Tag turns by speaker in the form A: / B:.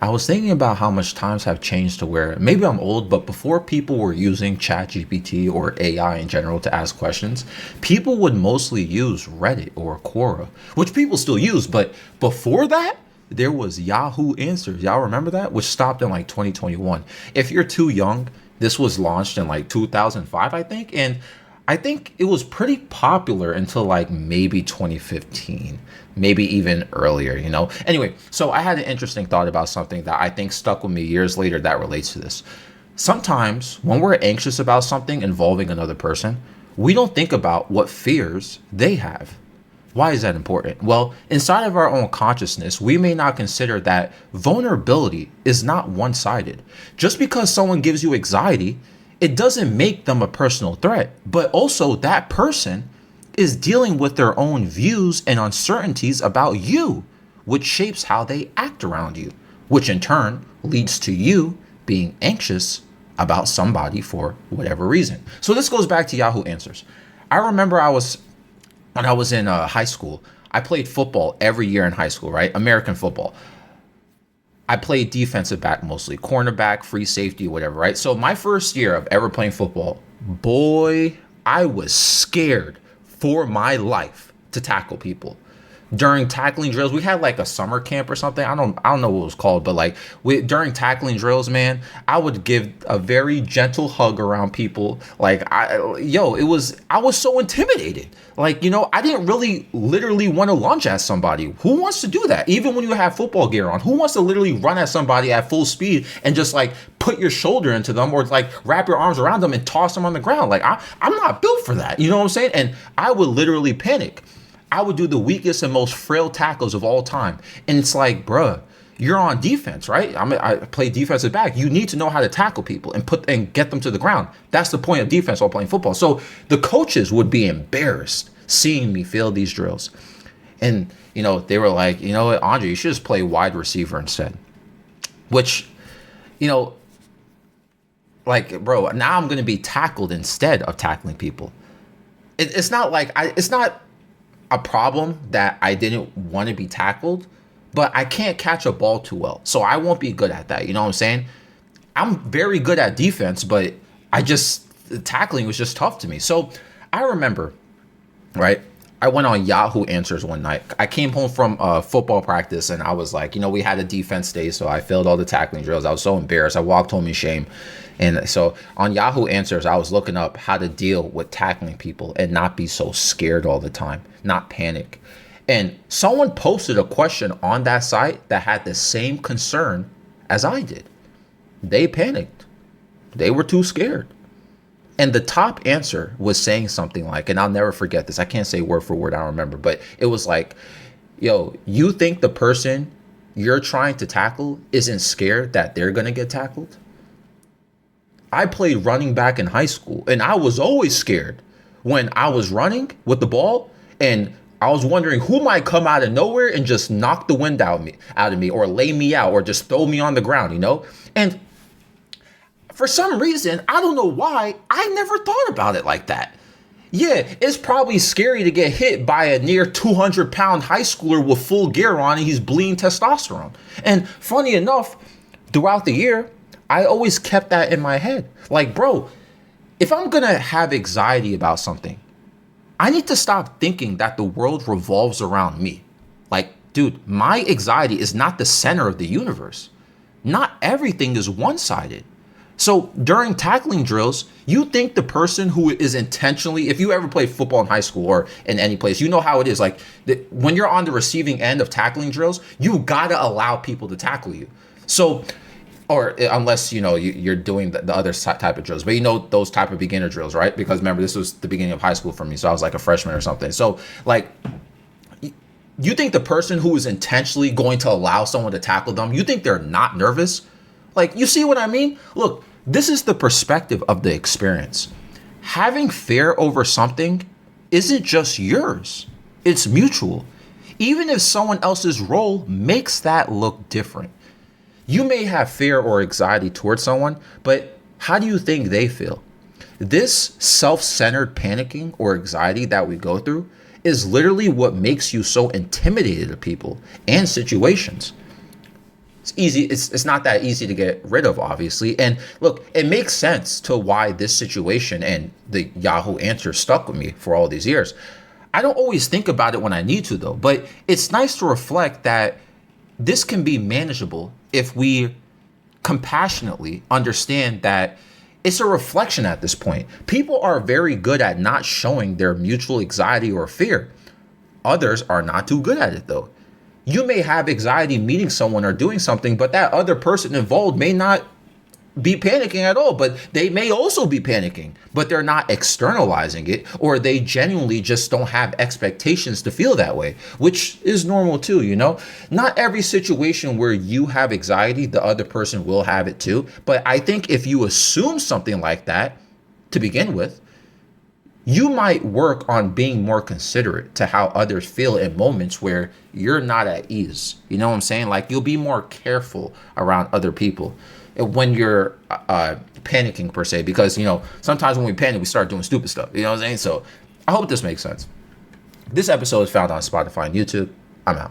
A: I was thinking about how much times have changed to where maybe I'm old, but before people were using ChatGPT or AI in general to ask questions, people would mostly use Reddit or Quora, which people still use. But before that, there was Yahoo Answers. Y'all remember that? Which stopped in like 2021. If you're too young, this was launched in like 2005, I think. And I think it was pretty popular until like maybe 2015, maybe even earlier, you know? Anyway, so I had an interesting thought about something that I think stuck with me years later that relates to this. Sometimes when we're anxious about something involving another person, we don't think about what fears they have. Why is that important? Well, inside of our own consciousness, we may not consider that vulnerability is not one sided. Just because someone gives you anxiety, it doesn't make them a personal threat, but also that person is dealing with their own views and uncertainties about you, which shapes how they act around you, which in turn leads to you being anxious about somebody for whatever reason. So this goes back to Yahoo Answers. I remember when I was in high school, I played football every year in high school, right? American football. I played defensive back mostly, cornerback, free safety, whatever, right? So my first year of ever playing football, boy, I was scared for my life to tackle people. During tackling drills, we had like a summer camp or something. I don't know what it was called, but like during tackling drills, man, I would give a very gentle hug around people. I was so intimidated. Like, you know, I didn't really literally want to lunge at somebody. Who wants to do that? Even when you have football gear on, who wants to literally run at somebody at full speed and just like put your shoulder into them or like wrap your arms around them and toss them on the ground? Like I'm not built for that. You know what I'm saying? And I would literally panic. I would do the weakest and most frail tackles of all time. And it's like, bruh, you're on defense, right? I play defensive back. You need to know how to tackle people and get them to the ground. That's the point of defense while playing football. So the coaches would be embarrassed seeing me fail these drills. And, you know, they were like, you know what, Andre, you should just play wide receiver instead. Which, you know, like, bro, now I'm going to be tackled instead of tackling people. It's not a problem that I didn't want to be tackled, but I can't catch a ball too well. So I won't be good at that. You know what I'm saying? I'm very good at defense, but tackling was just tough to me. So I remember, right? I went on Yahoo Answers one night. I came home from football practice and I was like, you know, we had a defense day. So I failed all the tackling drills. I was so embarrassed. I walked home in shame. And so on Yahoo Answers, I was looking up how to deal with tackling people and not be so scared all the time, not panic. And someone posted a question on that site that had the same concern as I did. They panicked. They were too scared. And the top answer was saying something like, and I'll never forget this. I can't say word for word. I don't remember, but it was like, yo, you think the person you're trying to tackle isn't scared that they're going to get tackled? I played running back in high school and I was always scared when I was running with the ball and I was wondering who might come out of nowhere and just knock the wind out of me or lay me out or just throw me on the ground, you know? And for some reason, I don't know why, I never thought about it like that. Yeah, it's probably scary to get hit by a near 200-pound high schooler with full gear on and he's bleeding testosterone. And funny enough, throughout the year, I always kept that in my head. Like, bro, if I'm going to have anxiety about something, I need to stop thinking that the world revolves around me. Like, dude, my anxiety is not the center of the universe. Not everything is one-sided. So during tackling drills, you think the person who is intentionally, if you ever played football in high school or in any place, you know how it is. Like when you're on the receiving end of tackling drills, you got to allow people to tackle you. So, or unless, you know, you're doing the other type of drills, but you know, those type of beginner drills, right? Because remember, this was the beginning of high school for me. So I was like a freshman or something. So like, you think the person who is intentionally going to allow someone to tackle them, you think they're not nervous? Like, you see what I mean? Look, this is the perspective of the experience. Having fear over something isn't just yours. It's mutual. Even if someone else's role makes that look different. You may have fear or anxiety towards someone, but how do you think they feel? This self-centered panicking or anxiety that we go through is literally what makes you so intimidated of people and situations. It's easy. It's not that easy to get rid of, obviously. And look, it makes sense to why this situation and the Yahoo answer stuck with me for all these years. I don't always think about it when I need to, though. But it's nice to reflect that this can be manageable if we compassionately understand that it's a reflection at this point. People are very good at not showing their mutual anxiety or fear. Others are not too good at it, though. You may have anxiety meeting someone or doing something, but that other person involved may not be panicking at all, but they may also be panicking, but they're not externalizing it, or they genuinely just don't have expectations to feel that way, which is normal too, you know? Not every situation where you have anxiety, the other person will have it too. But I think if you assume something like that to begin with, you might work on being more considerate to how others feel in moments where you're not at ease. You know what I'm saying? Like, you'll be more careful around other people when you're panicking, per se, because, you know, sometimes when we panic, we start doing stupid stuff. You know what I'm saying? So I hope this makes sense. This episode is found on Spotify and YouTube. I'm out.